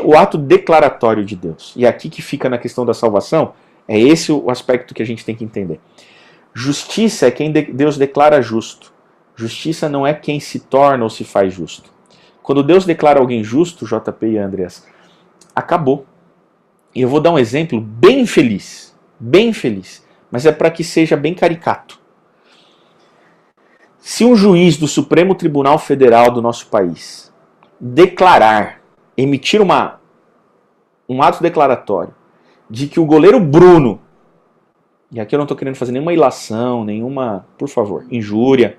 O ato declaratório de Deus. E aqui que fica na questão da salvação, é esse o aspecto que a gente tem que entender. Justiça é quem Deus declara justo. Justiça não é quem se torna ou se faz justo. Quando Deus declara alguém justo, JP e Andreas, acabou. E eu vou dar um exemplo bem feliz, mas é para que seja bem caricato. Se um juiz do Supremo Tribunal Federal do nosso país emitir um ato declaratório de que o goleiro Bruno, e aqui eu não estou querendo fazer nenhuma ilação, por favor, injúria,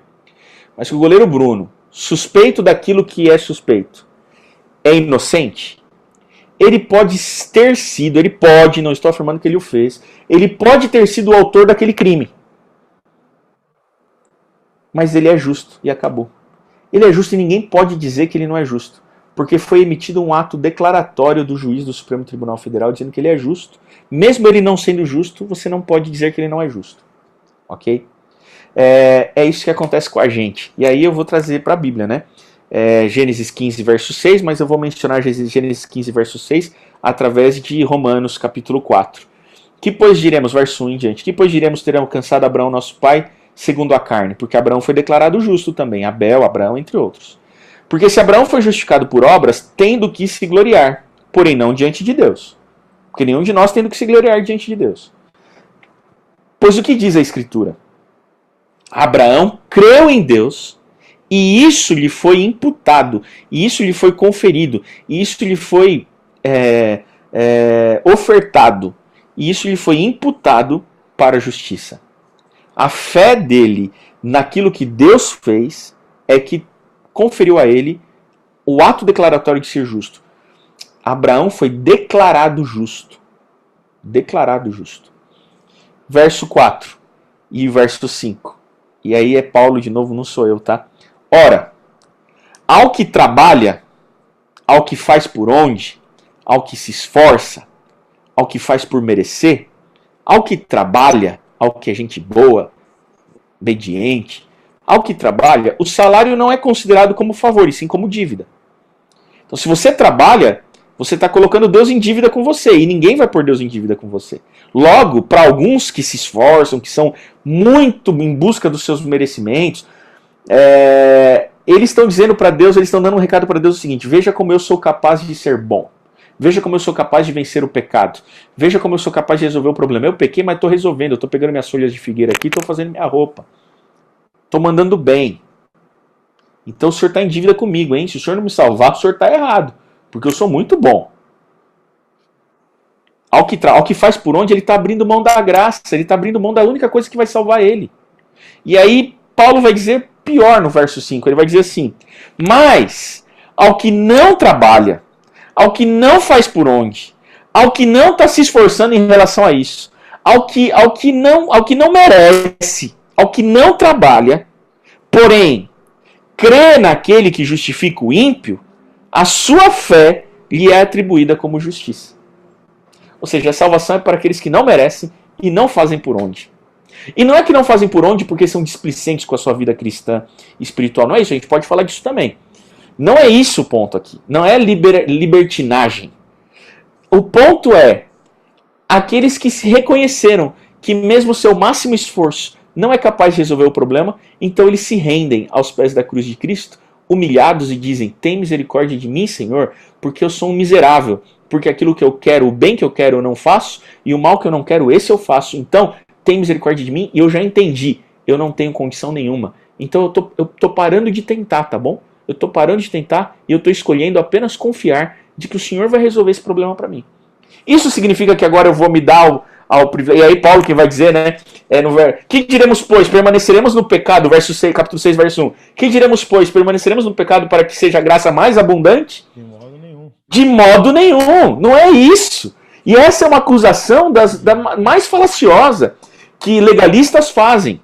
mas que o goleiro Bruno, suspeito daquilo que é suspeito, é inocente, ele pode ter sido, não estou afirmando que ele o fez, ele pode ter sido o autor daquele crime. Mas ele é justo e acabou. Ele é justo e ninguém pode dizer que ele não é justo, porque foi emitido um ato declaratório do juiz do Supremo Tribunal Federal dizendo que ele é justo. Mesmo ele não sendo justo, você não pode dizer que ele não é justo. Ok? É isso que acontece com a gente. E aí eu vou trazer para a Bíblia, né? Gênesis 15, verso 6, mas eu vou mencionar Gênesis 15, verso 6, através de Romanos, capítulo 4. Que pois diremos, verso 1 em diante, que pois diremos ter alcançado Abraão, nosso pai, segundo a carne? Porque Abraão foi declarado justo também, Abel, Abraão, entre outros. Porque se Abraão foi justificado por obras, tem do que se gloriar, porém não diante de Deus. Porque nenhum de nós tem do que se gloriar diante de Deus. Pois o que diz a Escritura? Abraão creu em Deus, e isso lhe foi imputado, e isso lhe foi conferido, e isso lhe foi ofertado, e isso lhe foi imputado para a justiça. A fé dele naquilo que Deus fez é que conferiu a ele o ato declaratório de ser justo. Abraão foi declarado justo. Declarado justo. Verso 4 e verso 5. E aí é Paulo de novo, não sou eu, tá? Ora, ao que trabalha, ao que faz por onde, ao que se esforça, ao que faz por merecer, ao que trabalha, ao que é gente boa, obediente, ao que trabalha, o salário não é considerado como favor, e sim como dívida. Então, se você trabalha, você está colocando Deus em dívida com você, e ninguém vai pôr Deus em dívida com você. Logo, para alguns que se esforçam, que são muito em busca dos seus merecimentos, eles estão dizendo para Deus, eles estão dando um recado para Deus o seguinte: veja como eu sou capaz de ser bom. Veja como eu sou capaz de vencer o pecado. Veja como eu sou capaz de resolver o problema. Eu pequei, mas estou resolvendo. Eu estou pegando minhas folhas de figueira aqui e estou fazendo minha roupa. Estou mandando bem. Então o senhor está em dívida comigo, hein? Se o senhor não me salvar, o senhor está errado. Porque eu sou muito bom. Ao que faz por onde, ele está abrindo mão da graça. Ele está abrindo mão da única coisa que vai salvar ele. E aí Paulo vai dizer pior no verso 5. Ele vai dizer assim: mas ao que não trabalha, ao que não faz por onde, ao que não está se esforçando em relação a isso, ao que não merece, ao que não trabalha, porém crê naquele que justifica o ímpio, a sua fé lhe é atribuída como justiça. Ou seja, a salvação é para aqueles que não merecem e não fazem por onde. E não é que não fazem por onde porque são displicentes com a sua vida cristã e espiritual. Não é isso, a gente pode falar disso também. Não é isso o ponto aqui. Não é libertinagem. O ponto é aqueles que se reconheceram que mesmo o seu máximo esforço não é capaz de resolver o problema, então eles se rendem aos pés da cruz de Cristo, humilhados, e dizem: tem misericórdia de mim, Senhor, porque eu sou um miserável, porque aquilo que eu quero, o bem que eu quero eu não faço, e o mal que eu não quero, esse eu faço. Então, tem misericórdia de mim, e eu já entendi, eu não tenho condição nenhuma. Então eu tô parando de tentar, tá bom? Eu tô parando de tentar e eu tô escolhendo apenas confiar de que o Senhor vai resolver esse problema para mim. Isso significa que agora eu vou me dar ao privilégio. E aí Paulo que vai dizer, né? Que diremos, pois? Permaneceremos no pecado, verso 6, capítulo 6, verso 1. Que diremos, pois? Permaneceremos no pecado para que seja a graça mais abundante? De modo nenhum. De modo nenhum. Não é isso. E essa é uma acusação da mais falaciosa que legalistas fazem.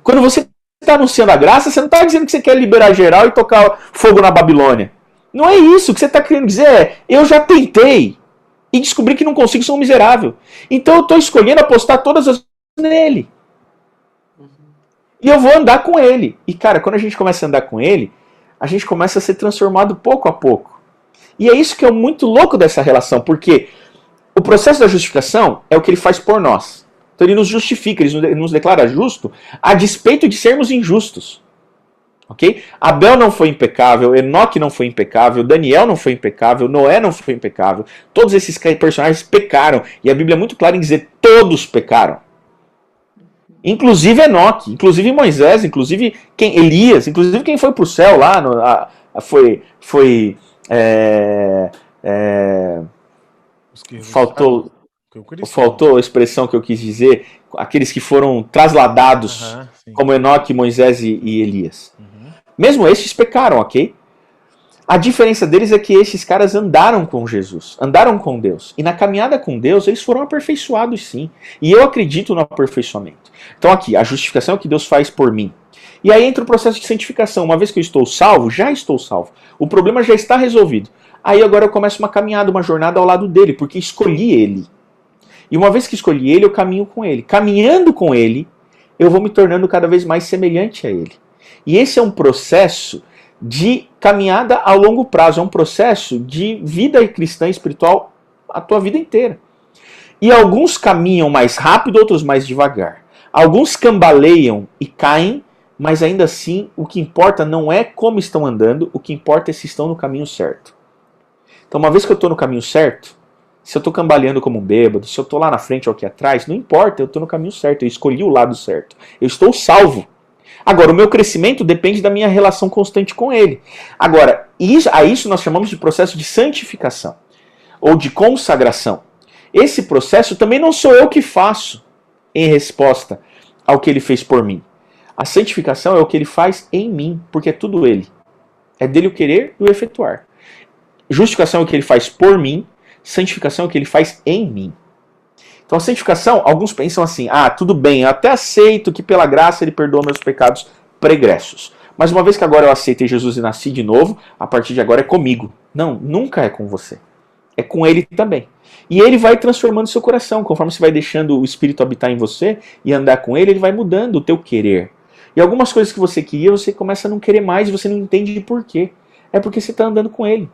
Quando você está anunciando a graça, você não está dizendo que você quer liberar geral e tocar fogo na Babilônia. Não é isso. O que você está querendo dizer é: eu já tentei e descobri que não consigo, sou um miserável. Então eu estou escolhendo apostar todas as coisas nele. E eu vou andar com ele. E cara, quando a gente começa a andar com ele, a gente começa a ser transformado pouco a pouco. E é isso que é muito louco dessa relação, porque o processo da justificação é o que ele faz por nós. Então ele nos justifica, ele nos declara justo a despeito de sermos injustos. Ok? Abel não foi impecável, Enoque não foi impecável, Daniel não foi impecável, Noé não foi impecável. Todos esses personagens pecaram. E a Bíblia é muito clara em dizer todos pecaram. Inclusive Enoque, inclusive Moisés, inclusive Elias, inclusive quem foi para o céu lá, faltou a expressão que eu quis dizer, aqueles que foram trasladados, como Enoque, Moisés e Elias. Mesmo estes pecaram, ok? A diferença deles é que esses caras andaram com Jesus, andaram com Deus. E na caminhada com Deus, eles foram aperfeiçoados sim. E eu acredito no aperfeiçoamento. Então aqui, a justificação é o que Deus faz por mim. E aí entra o processo de santificação. Uma vez que eu estou salvo, já estou salvo. O problema já está resolvido. Aí agora eu começo uma caminhada, uma jornada ao lado dele, porque escolhi ele. E uma vez que escolhi ele, eu caminho com ele. Caminhando com ele, eu vou me tornando cada vez mais semelhante a ele. E esse é um processo de caminhada a longo prazo, é um processo de vida cristã e espiritual a tua vida inteira. E alguns caminham mais rápido, outros mais devagar. Alguns cambaleiam e caem, mas ainda assim o que importa não é como estão andando, o que importa é se estão no caminho certo. Então uma vez que eu estou no caminho certo, se eu estou cambaleando como um bêbado, se eu estou lá na frente ou aqui atrás, não importa, eu estou no caminho certo, eu escolhi o lado certo, eu estou salvo. Agora, o meu crescimento depende da minha relação constante com ele. Agora, a isso nós chamamos de processo de santificação, ou de consagração. Esse processo também não sou eu que faço em resposta ao que ele fez por mim. A santificação é o que ele faz em mim, porque é tudo ele. É dele o querer e o efetuar. Justificação é o que ele faz por mim, santificação é o que ele faz em mim. Então a santificação, alguns pensam assim, tudo bem, eu até aceito que pela graça ele perdoa meus pecados pregressos. Mas uma vez que agora eu aceitei Jesus e nasci de novo, a partir de agora é comigo. Não, nunca é com você. É com ele também. E ele vai transformando seu coração, conforme você vai deixando o Espírito habitar em você e andar com ele, ele vai mudando o teu querer. E algumas coisas que você queria, você começa a não querer mais e você não entende de por quê. É porque você está andando com ele.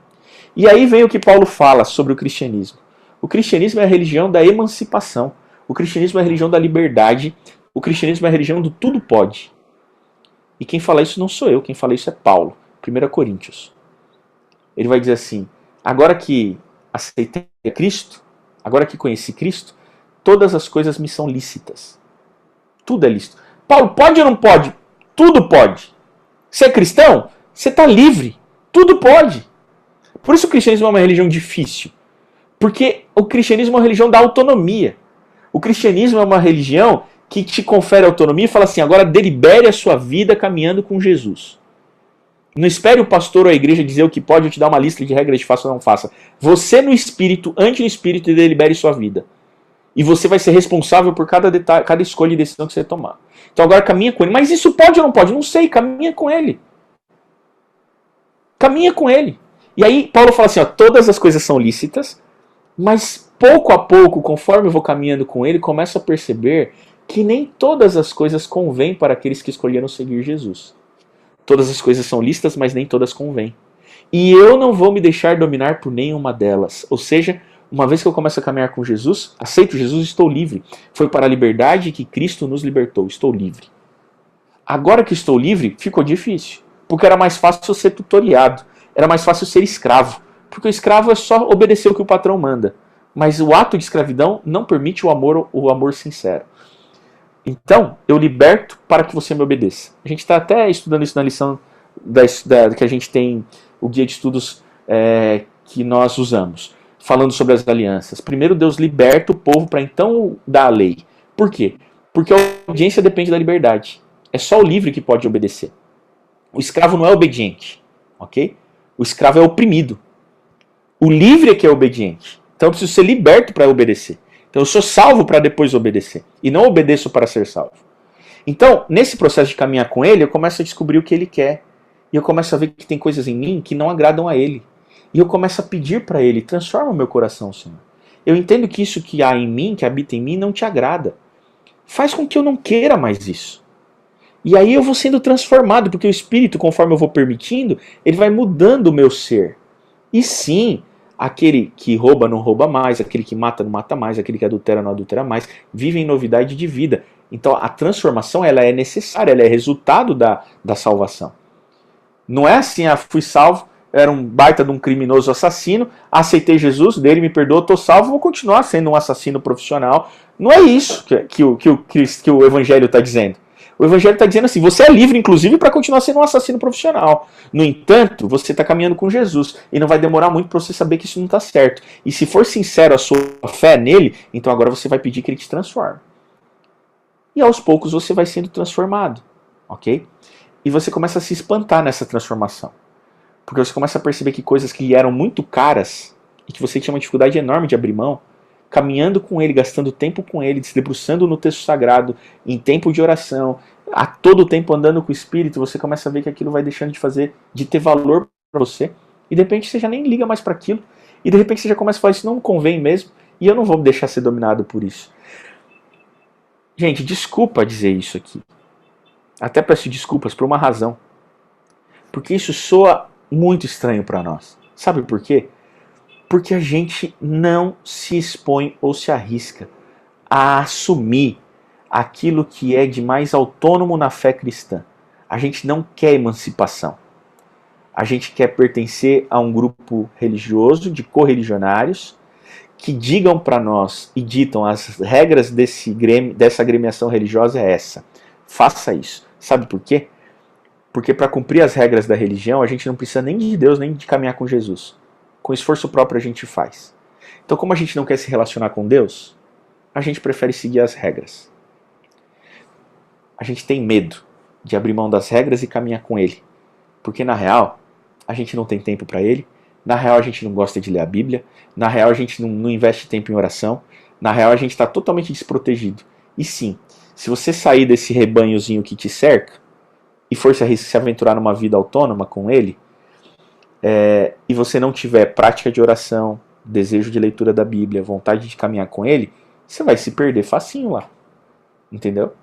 E aí vem o que Paulo fala sobre o cristianismo. O cristianismo é a religião da emancipação. O cristianismo é a religião da liberdade. O cristianismo é a religião do tudo pode. E quem fala isso não sou eu, quem fala isso é Paulo, 1 Coríntios. Ele vai dizer assim, agora que aceitei Cristo, agora que conheci Cristo, todas as coisas me são lícitas. Tudo é lícito. Paulo, pode ou não pode? Tudo pode. Você é cristão? Você está livre. Tudo pode. Por isso o cristianismo é uma religião difícil. Porque o cristianismo é uma religião da autonomia. O cristianismo é uma religião que te confere autonomia e fala assim, agora delibere a sua vida caminhando com Jesus. Não espere o pastor ou a igreja dizer o que pode ou te dar uma lista de regras de faça ou não faça. Você no Espírito, ande no Espírito e delibere sua vida. E você vai ser responsável por cada detalhe, cada escolha e decisão que você tomar. Então agora caminha com ele. Mas isso pode ou não pode? Não sei, caminha com ele. Caminha com ele. E aí Paulo fala assim, todas as coisas são lícitas, mas pouco a pouco, conforme eu vou caminhando com ele, começo a perceber que nem todas as coisas convêm para aqueles que escolheram seguir Jesus. Todas as coisas são lícitas, mas nem todas convêm. E eu não vou me deixar dominar por nenhuma delas. Ou seja, uma vez que eu começo a caminhar com Jesus, aceito Jesus, estou livre. Foi para a liberdade que Cristo nos libertou. Estou livre. Agora que estou livre, ficou difícil. Porque era mais fácil ser tutoriado. Era mais fácil ser escravo. Porque o escravo é só obedecer o que o patrão manda. Mas o ato de escravidão não permite o amor sincero. Então, eu liberto para que você me obedeça. A gente está até estudando isso na lição que a gente tem, o guia de estudos que nós usamos, falando sobre as alianças. Primeiro, Deus liberta o povo para então dar a lei. Por quê? Porque a obediência depende da liberdade. É só o livre que pode obedecer. O escravo não é obediente, ok? O escravo é oprimido. O livre é que é obediente. Então eu preciso ser liberto para obedecer. Então eu sou salvo para depois obedecer. E não obedeço para ser salvo. Então, nesse processo de caminhar com ele, eu começo a descobrir o que ele quer. E eu começo a ver que tem coisas em mim que não agradam a ele. E eu começo a pedir para ele, transforma o meu coração, Senhor. Eu entendo que isso que há em mim, que habita em mim, não te agrada. Faz com que eu não queira mais isso. E aí eu vou sendo transformado, porque o Espírito, conforme eu vou permitindo, ele vai mudando o meu ser. E sim, aquele que rouba não rouba mais, aquele que mata não mata mais, aquele que adultera não adultera mais, vive em novidade de vida. Então a transformação ela é necessária, ela é resultado da salvação. Não é assim, fui salvo, era um baita de um criminoso assassino, aceitei Jesus, dele me perdoou, estou salvo, vou continuar sendo um assassino profissional. Não é isso que o Evangelho está dizendo. O Evangelho está dizendo assim, você é livre, inclusive, para continuar sendo um assassino profissional. No entanto, você está caminhando com Jesus, e não vai demorar muito para você saber que isso não está certo. E se for sincero a sua fé nele, então agora você vai pedir que ele te transforme. E aos poucos você vai sendo transformado, ok? E você começa a se espantar nessa transformação. Porque você começa a perceber que coisas que lhe eram muito caras, e que você tinha uma dificuldade enorme de abrir mão, caminhando com ele, gastando tempo com ele, se debruçando no texto sagrado, em tempo de oração, a todo tempo andando com o Espírito, você começa a ver que aquilo vai deixando de ter valor para você, e de repente você já nem liga mais para aquilo, e de repente você já começa a falar, isso não convém mesmo, e eu não vou me deixar ser dominado por isso. Gente, desculpa dizer isso aqui. Até peço desculpas por uma razão. Porque isso soa muito estranho para nós. Sabe por quê? Porque a gente não se expõe ou se arrisca a assumir aquilo que é de mais autônomo na fé cristã. A gente não quer emancipação. A gente quer pertencer a um grupo religioso de correligionários que digam para nós e ditam as regras dessa agremiação religiosa é essa. Faça isso. Sabe por quê? Porque para cumprir as regras da religião, a gente não precisa nem de Deus, nem de caminhar com Jesus. Com esforço próprio a gente faz. Então, como a gente não quer se relacionar com Deus, a gente prefere seguir as regras. A gente tem medo de abrir mão das regras e caminhar com Ele. Porque, na real, a gente não tem tempo para Ele. Na real, a gente não gosta de ler a Bíblia. Na real, a gente não investe tempo em oração. Na real, a gente está totalmente desprotegido. E sim, se você sair desse rebanhozinho que te cerca e for se aventurar numa vida autônoma com Ele, e você não tiver prática de oração, desejo de leitura da Bíblia, vontade de caminhar com Ele, você vai se perder facinho lá. Entendeu?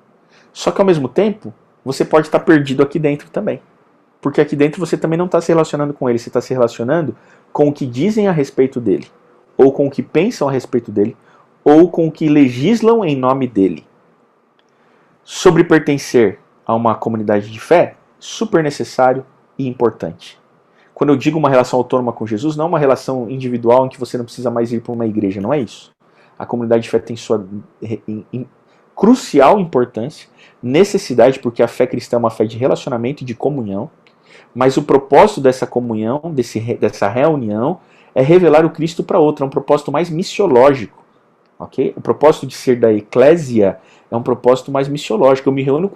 Só que ao mesmo tempo, você pode estar perdido aqui dentro também. Porque aqui dentro você também não está se relacionando com Ele, você está se relacionando com o que dizem a respeito dele, ou com o que pensam a respeito dele, ou com o que legislam em nome dele. Sobre pertencer a uma comunidade de fé, super necessário e importante. Quando eu digo uma relação autônoma com Jesus, não é uma relação individual em que você não precisa mais ir para uma igreja, não é isso. A comunidade de fé tem sua crucial importância, necessidade, porque a fé cristã é uma fé de relacionamento e de comunhão, mas o propósito dessa comunhão, dessa reunião, é revelar o Cristo para outro, é um propósito mais missiológico. Okay? O propósito de ser da eclésia é um propósito mais missiológico. Eu me reúno